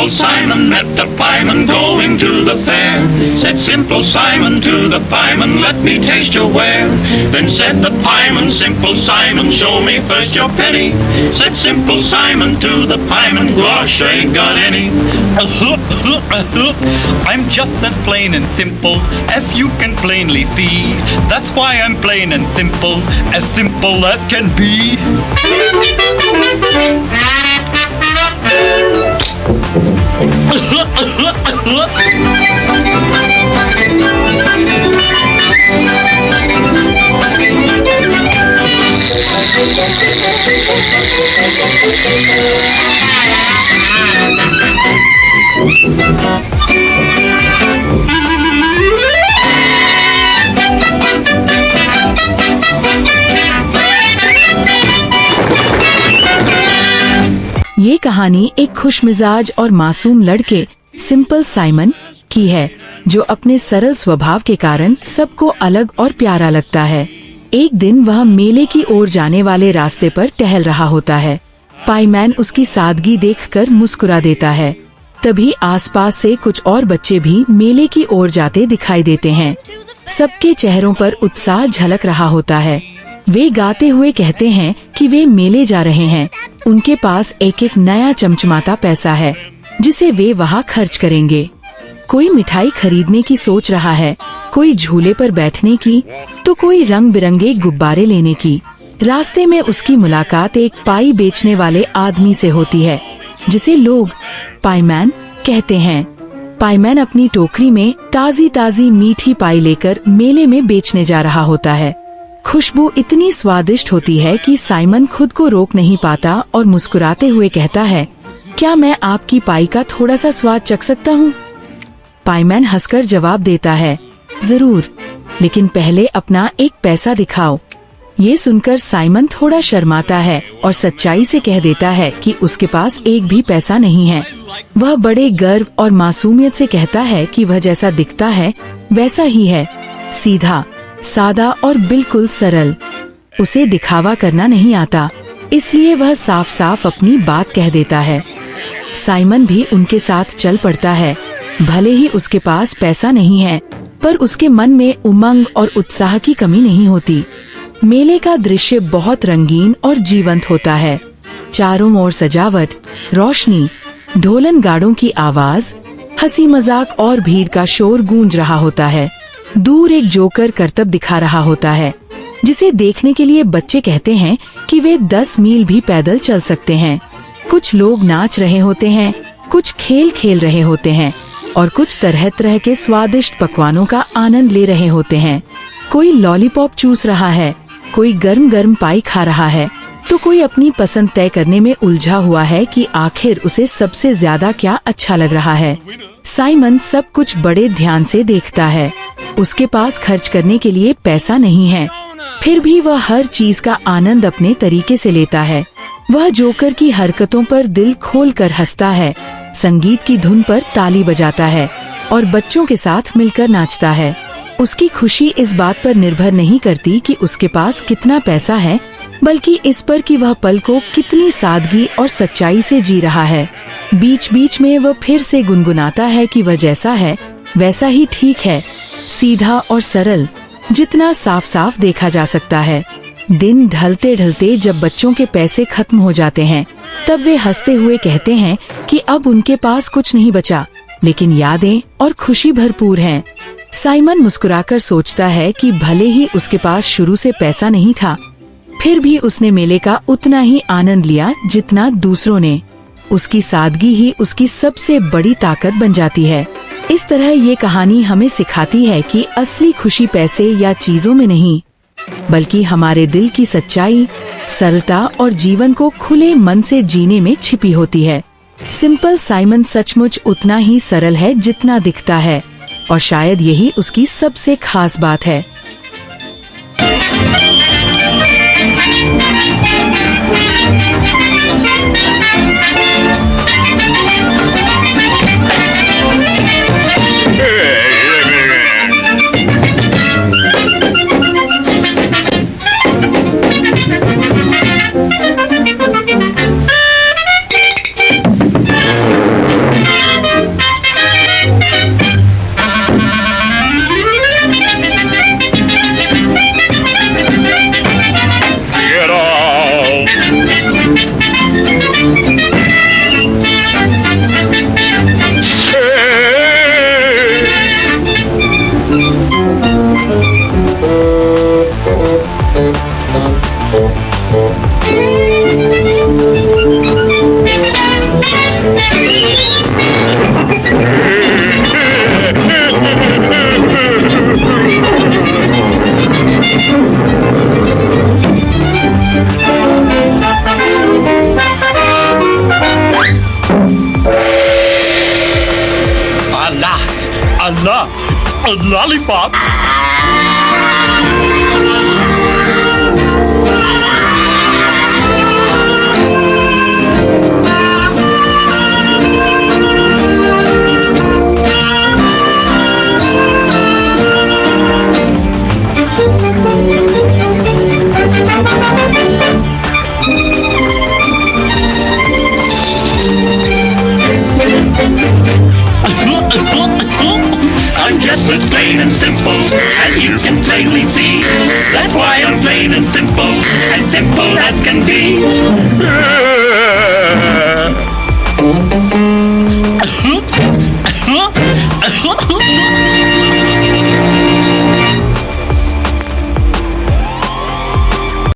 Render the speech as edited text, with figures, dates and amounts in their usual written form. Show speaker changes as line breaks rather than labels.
Simple Simon met the pieman going to the fair. Said Simple Simon to the pieman, let me taste your ware. Then said the pieman, Simple Simon, show me first your penny. Said Simple Simon to the pieman, gosh, I ain't got any.
I'm just as plain and simple as you can plainly see. That's why I'm plain and simple as can be.
ये कहानी एक खुशमिजाज और मासूम लड़के simple Simon की है, जो अपने सरल स्वभाव के कारण सबको अलग और प्यारा लगता है। एक दिन वह मेले की ओर जाने वाले रास्ते पर टहल रहा होता है। पाईमैन उसकी सादगी देखकर मुस्कुरा देता है। तभी आसपास से कुछ और बच्चे भी मेले की ओर जाते दिखाई देते हैं। सबके चेहरों पर उत्साह झलक रहा होता है। वे गाते हुए कहते हैं कि वे मेले जा रहे हैं। उनके पास एक एक नया चमचमाता पैसा है जिसे वे वहाँ खर्च करेंगे। कोई मिठाई खरीदने की सोच रहा है, कोई झूले पर बैठने की, तो कोई रंग बिरंगे गुब्बारे लेने की। रास्ते में उसकी मुलाकात एक पाई बेचने वाले आदमी से होती है, जिसे लोग पाईमैन कहते हैं। पाईमैन अपनी टोकरी में ताजी ताजी मीठी पाई लेकर मेले में बेचने जा रहा होता है। खुशबू इतनी स्वादिष्ट होती है कि साइमन खुद को रोक नहीं पाता और मुस्कुराते हुए कहता है, क्या मैं आपकी पाई का थोड़ा सा स्वाद चख सकता हूँ? पाईमैन हंसकर जवाब देता है, जरूर, लेकिन पहले अपना एक पैसा दिखाओ। ये सुनकर साइमन थोड़ा शर्माता है और सच्चाई से कह देता है कि उसके पास एक भी पैसा नहीं है। वह बड़े गर्व और मासूमियत से कहता है कि वह जैसा दिखता है वैसा ही है, सीधा, सादा और बिल्कुल सरल। उसे दिखावा करना नहीं आता, इसलिए वह साफ साफ अपनी बात कह देता है। साइमन भी उनके साथ चल पड़ता है। भले ही उसके पास पैसा नहीं है, पर उसके मन में उमंग और उत्साह की कमी नहीं होती। मेले का दृश्य बहुत रंगीन और जीवंत होता है। चारों ओर सजावट, रोशनी, ढोलन गाड़ों की आवाज, हंसी मजाक और भीड़ का शोर गूंज रहा होता है। दूर एक जोकर करतब दिखा रहा होता है, जिसे देखने के लिए बच्चे कहते हैं कि वे 10 मील भी पैदल चल सकते हैं। कुछ लोग नाच रहे होते हैं, कुछ खेल खेल रहे होते हैं और कुछ तरह तरह के स्वादिष्ट पकवानों का आनंद ले रहे होते हैं। कोई लॉलीपॉप चूस रहा है, कोई गर्म गर्म पाई खा रहा है, तो कोई अपनी पसंद तय करने में उलझा हुआ है कि आखिर उसे सबसे ज्यादा क्या अच्छा लग रहा है। साइमन सब कुछ बड़े ध्यान से देखता है। उसके पास खर्च करने के लिए पैसा नहीं है, फिर भी वह हर चीज का आनंद अपने तरीके से लेता है। वह जोकर की हरकतों पर दिल खोलकर हंसता है, संगीत की धुन पर ताली बजाता है और बच्चों के साथ मिलकर नाचता है। उसकी खुशी इस बात पर निर्भर नहीं करती कि उसके पास कितना पैसा है, बल्कि इस पर कि वह पल को कितनी सादगी और सच्चाई से जी रहा है। बीच बीच में वह फिर से गुनगुनाता है कि वह जैसा है वैसा ही ठीक है, सीधा और सरल, जितना साफ साफ देखा जा सकता है। दिन ढलते ढलते जब बच्चों के पैसे खत्म हो जाते हैं, तब वे हंसते हुए कहते हैं कि अब उनके पास कुछ नहीं बचा, लेकिन यादें और खुशी भरपूर हैं। साइमन मुस्कुराकर सोचता है कि भले ही उसके पास शुरू से पैसा नहीं था, फिर भी उसने मेले का उतना ही आनंद लिया जितना दूसरों ने। उसकी सादगी ही उसकी सबसे बड़ी ताकत बन जाती है। इस तरह ये कहानी हमें सिखाती है कि असली खुशी पैसे या चीजों में नहीं, बल्कि हमारे दिल की सच्चाई, सरलता और जीवन को खुले मन से जीने में छिपी होती है। सिंपल साइमन सचमुच उतना ही सरल है जितना दिखता है, और शायद यही उसकी सबसे खास बात है।
A lollipop?
I'm just as plain and simple as you can plainly see. That's why I'm plain and simple as can be.